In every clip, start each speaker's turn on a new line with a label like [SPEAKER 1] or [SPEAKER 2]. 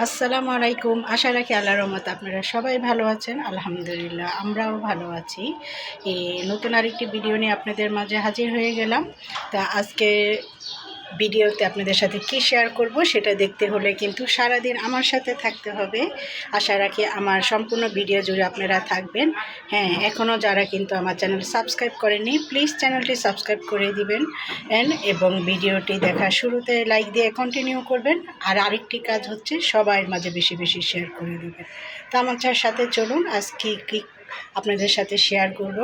[SPEAKER 1] আসসালামু আলাইকুম। আশা রাখি আল্লাহর রহমতে আপনারা সবাই ভালো আছেন। আলহামদুলিল্লাহ আমরাও ভালো আছি। নতুন আরেকটি ভিডিও নিয়ে আপনাদের মাঝে হাজির হয়ে গেলাম। তা আজকে ভিডিওতে আপনাদের সাথে কি শেয়ার করব সেটা দেখতে হলে কিন্তু সারাদিন আমার সাথে থাকতে হবে। আশা রাখি আমার সম্পূর্ণ ভিডিও জুড়ে আপনারা থাকবেন। হ্যাঁ, এখনও যারা কিন্তু আমার চ্যানেল সাবস্ক্রাইব করেননি প্লিজ চ্যানেলটি সাবস্ক্রাইব করে দিবেন এবং ভিডিওটি দেখা শুরুতে লাইক দিয়ে কন্টিনিউ করবেন। আর আরেকটি কাজ হচ্ছে সবার মাঝে বেশি বেশি শেয়ার করে দেবেন। তো আমার সাথে চলুন আজকে কি আপনাদের সাথে শেয়ার করব।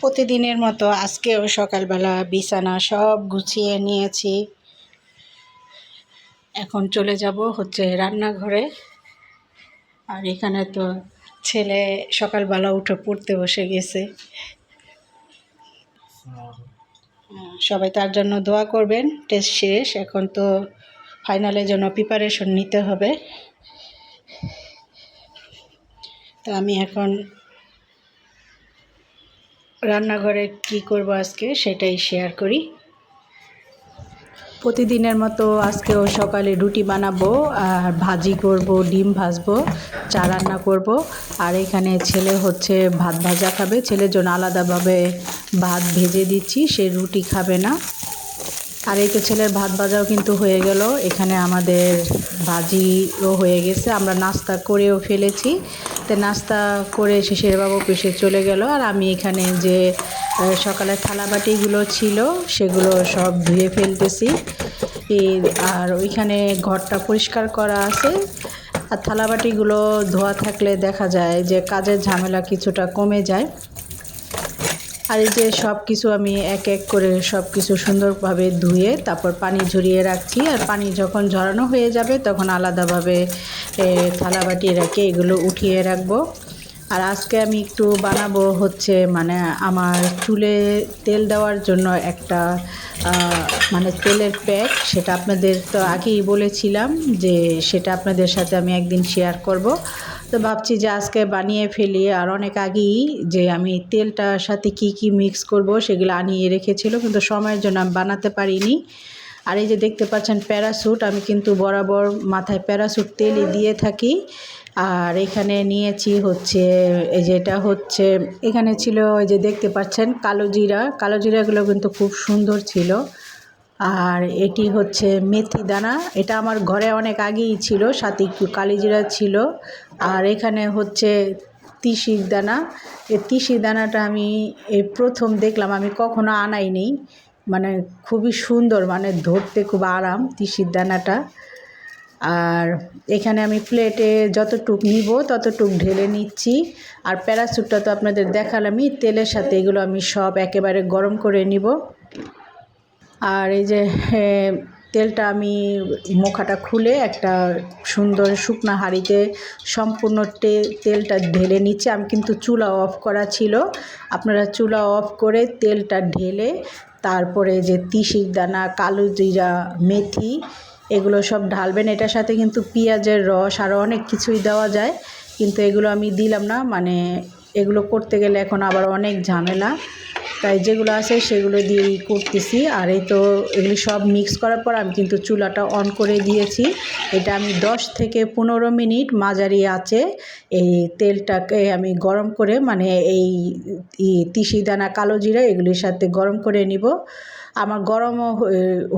[SPEAKER 1] প্রতিদিনের মতো আজকেও সকালবেলা বিছানা সব গুছিয়ে নিয়েছি। এখন চলে যাব হচ্ছে রান্নাঘরে। আর এখানে তো ছেলে সকালবেলা উঠে পড়তে বসে গেছে। সবাই তার জন্য দোয়া করবেন। টেস্ট শেষ, এখন তো ফাইনালের জন্য প্রিপারেশন নিতে হবে। তা আমি এখন রান্নাঘরে কি করব আজকে সেটাই শেয়ার করি। প্রতিদিনের মতো আজকেও সকালে রুটি বানাবো আর ভাজি করব, ডিম ভাজবো, চা রান্না করব। আর এখানে ছেলে হচ্ছে ভাত ভাজা খাবে, ছেলের জন্য আলাদাভাবে ভাত ভেজে দিচ্ছি, সে রুটি খাবে না। আর এই তো ছেলের ভাত ভাজাও কিন্তু হয়ে গেল। এখানে আমাদের ভাজিও হয়ে গেছে, আমরা নাস্তা করেও ফেলেছি। তো নাস্তা করে শেষের বাবু অফিসে চলে গেল। আর আমি এখানে যে সকালের থালাবাটিগুলো ছিল সেগুলো সব ধুয়ে ফেলতেছি। আর ওইখানে ঘরটা পরিষ্কার করা আছে। আর থালাবাটিগুলো ধোয়া থাকলে দেখা যায় যে কাজের ঝামেলা কিছুটা কমে যায়। আর এই যে সব কিছু আমি এক এক করে সব কিছু সুন্দরভাবে ধুয়ে তারপর পানি ঝরিয়ে রাখছি। আর পানি যখন ঝরানো হয়ে যাবে তখন আলাদাভাবে থালাবাটি রেখে এগুলো উঠিয়ে রাখবো। আর আজকে আমি একটু বানাবো হচ্ছে মানে আমার চুলে তেল দেওয়ার জন্য একটা মানে তেলের প্যাক। সেটা আপনাদের তো আগেই বলেছিলাম যে সেটা আপনাদের সাথে আমি একদিন শেয়ার করব। তো ভাবছি যে আজকে বানিয়ে ফেলি। আর অনেক আগেই যে আমি তেলটার সাথে কি কি মিক্স করব সেগুলো আনিয়ে রেখেছিল, কিন্তু সময়ের জন্য আমি বানাতে পারিনি। আর এই যে দেখতে পাচ্ছেন প্যারাশুট, আমি কিন্তু বরাবর মাথায় প্যারাশুট তেলই দিয়ে থাকি। আর এখানে নিয়েছি হচ্ছে এই যেটা হচ্ছে এখানে ছিল এই যে দেখতে পাচ্ছেন কালো জিরা, কালো জিরাগুলো কিন্তু খুব সুন্দর ছিল। আর এটি হচ্ছে মেথি দানা, এটা আমার ঘরে অনেক আগেই ছিল, সাথে একটু কালিজিরা ছিল। আর এখানে হচ্ছে তিসির দানা, এই তিসির দানাটা আমি এই প্রথম দেখলাম, আমি কখনো আনাইনি। মানে খুবই সুন্দর, মানে ধরতে খুব আরাম তিসির দানাটা। আর এখানে আমি প্লেটে যতটুক নিব ততটুক ঢেলে নিচ্ছি। আর প্যারাশুটটা তো আপনাদের দেখালামই, তেলের সাথে এগুলো আমি সব একেবারে গরম করে নিব। আর এই যে তেলটা আমি মোখাটা খুলে একটা সুন্দর শুকনা হাঁড়িতে সম্পূর্ণ তেলটা ঢেলে নিচ্ছি। আমি কিন্তু চুলা অফ করা ছিল, আপনারা চুলা অফ করে তেলটা ঢেলে তারপরে যে তিসির দানা, কালো জিরা, মেথি এগুলো সব ঢালবেন। এটার সাথে কিন্তু পেঁয়াজের রস আরও অনেক কিছুই দেওয়া যায়, কিন্তু এগুলো আমি দিলাম না। মানে এগুলো করতে গেলে এখন আবার অনেক ঝামেলা, তাই যেগুলো আছে সেগুলো দিয়েই করতেছি। আর এই তো এগুলি সব মিক্স করার পর আমি কিন্তু চুলাটা অন করে দিয়েছি। এটা আমি 10 থেকে 15 মিনিট মাঝারি আঁচে এই তেলটাকে আমি গরম করে মানে এই তিসি দানা, কালো জিরা এগুলির সাথে গরম করে নিব। আমার গরমও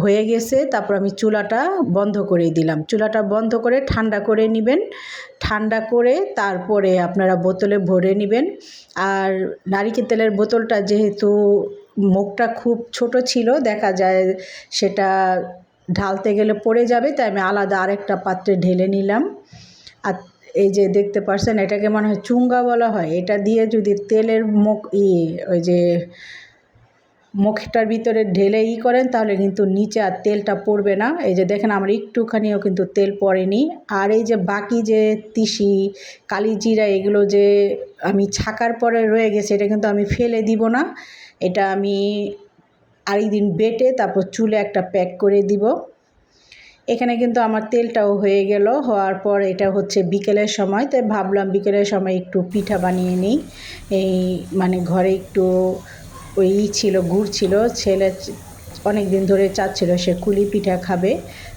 [SPEAKER 1] হয়ে গেছে, তারপর আমি চুলাটা বন্ধ করে দিলাম। চুলাটা বন্ধ করে ঠান্ডা করে নেবেন। ঠান্ডা করে তারপরে আপনারা বোতলে ভরে নেবেন। আর নারিকেল তেলের বোতলটা যেহেতু মুখটা খুব ছোট ছিল, দেখা যায় সেটা ঢালতে গেলে পড়ে যাবে, তাই আমি আলাদা আরেকটা পাত্রে ঢেলে নিলাম। আর এই যে দেখতে পাচ্ছেন এটাকে মনে হয় চুঙ্গা বলা হয়, এটা দিয়ে যদি তেলের মুখ ওই যে মুখটার ভিতরে ঢেলে করেন তাহলে কিন্তু নিচে আর তেলটা পড়বে না। এই যে দেখেন আমার একটুখানিও কিন্তু তেল পড়েনি। আর এই যে বাকি যে তিসি, কালিজিরা এগুলো যে আমি ছাকার পরে রয়ে গেছে, এটা কিন্তু আমি ফেলে দিব না। এটা আমি আরেকদিন বেটে তারপর চুলে একটা প্যাক করে দিব। এখানে কিন্তু আমার তেলটাও হয়ে গেল। হওয়ার পর এটা হচ্ছে বিকেলের সময়, তাই ভাবলাম বিকেলের সময় একটু পিঠা বানিয়ে নিই। এই মানে ঘরে একটু ওই ছিল, গুড় ছিল, ছেলে অনেক দিন ধরে চাচ্ছিল সে কুলি পিঠা খাবে,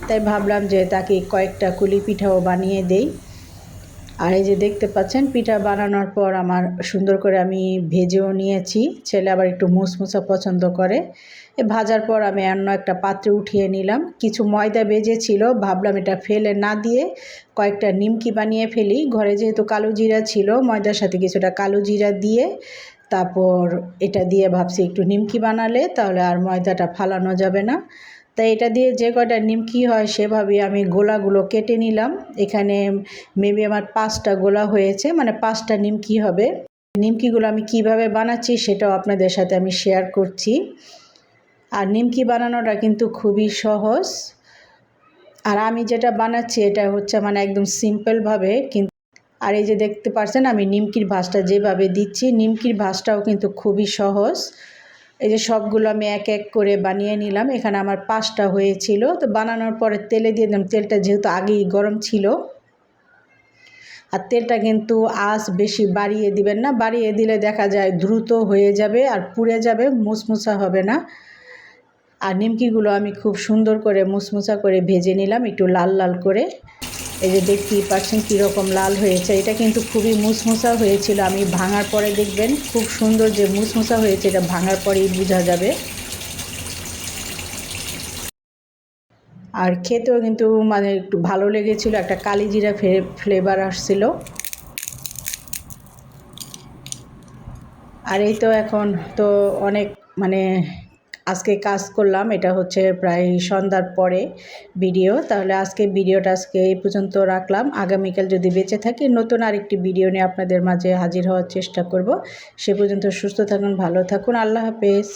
[SPEAKER 1] তাই ভাবলাম যে তাকে কয়েকটা কুলি পিঠাও বানিয়ে দেই। আর এই যে দেখতে পাচ্ছেন পিঠা বানানোর পর আমার সুন্দর করে আমি ভেজেও নিয়েছি। ছেলে আবার একটু মুসমুসা পছন্দ করে। ভাজার পর আমি অন্য একটা পাত্রে উঠিয়ে নিলাম। কিছু ময়দা ভেজেছিল, ভাবলাম এটা ফেলে না দিয়ে কয়েকটা নিমকি বানিয়ে ফেলি। ঘরে যেহেতু কালো জিরা ছিল, ময়দার সাথে কিছুটা কালো জিরা দিয়ে তারপর এটা দিয়ে ভাবছি একটু নিমকি বানালে তাহলে আর ময়দাটা ফালানো যাবে না। তাই এটা দিয়ে যে কয়টা নিমকি হয় সেভাবেই আমি গোলাগুলো কেটে নিলাম। এখানে মেবি আমার 5টা গোলা হয়েছে, মানে 5টা নিমকি হবে। নিমকিগুলো আমি কিভাবে বানাচ্ছি সেটাও আপনাদের সাথে আমি শেয়ার করছি। আর নিমকি বানানোটা কিন্তু খুবই সহজ। আর আমি যেটা বানাচ্ছি এটা হচ্ছে মানে একদম সিম্পলভাবে। কিন্তু আর এই যে দেখতে পাচ্ছেন আমি নিমকির ভাঁজটা যেভাবে দিচ্ছি, নিমকির ভাঁজটাও কিন্তু খুবই সহজ। এই যে সবগুলো আমি এক এক করে বানিয়ে নিলাম। এখানে আমার 5টা হয়েছিল। তো বানানোর পরে তেলে দিয়ে দিলাম। তেলটা যেহেতু আগেই গরম ছিল, আর তেলটা কিন্তু আঁচ বেশি বাড়িয়ে দিবেন না, বাড়িয়ে দিলে দেখা যায় দ্রুত হয়ে যাবে আর পুড়ে যাবে, মুসমুসা হবে না। আর নিমকিগুলো আমি খুব সুন্দর করে মুসমুসা করে ভেজে নিলাম, একটু লাল লাল করে। এই যে দেখতেই পাচ্ছেন কীরকম লাল হয়েছে। এটা কিন্তু খুবই মুসমুসা হয়েছিল। আমি ভাঙার পরে দেখবেন খুব সুন্দর যে মুসমুসা হয়েছে, এটা ভাঙার পরেই বোঝা যাবে। আর খেতেও কিন্তু মানে একটু ভালো লেগেছিল, একটা কালিজিরা ফ্লেভার আসছিল। আর এই তো এখন তো অনেক মানে আজকে কাজ করলাম, এটা হচ্ছে প্রায় সন্ধ্যার পরে ভিডিও। তাহলে ভিডিওটা এই পর্যন্ত রাখলাম। আগামীকাল যদি বেঁচে থাকি নতুন আরেকটি ভিডিও নিয়ে আপনাদের মাঝে হাজির হওয়ার চেষ্টা করব। সে পর্যন্ত সুস্থ থাকুন, ভালো থাকুন, আল্লাহ হাফেজ।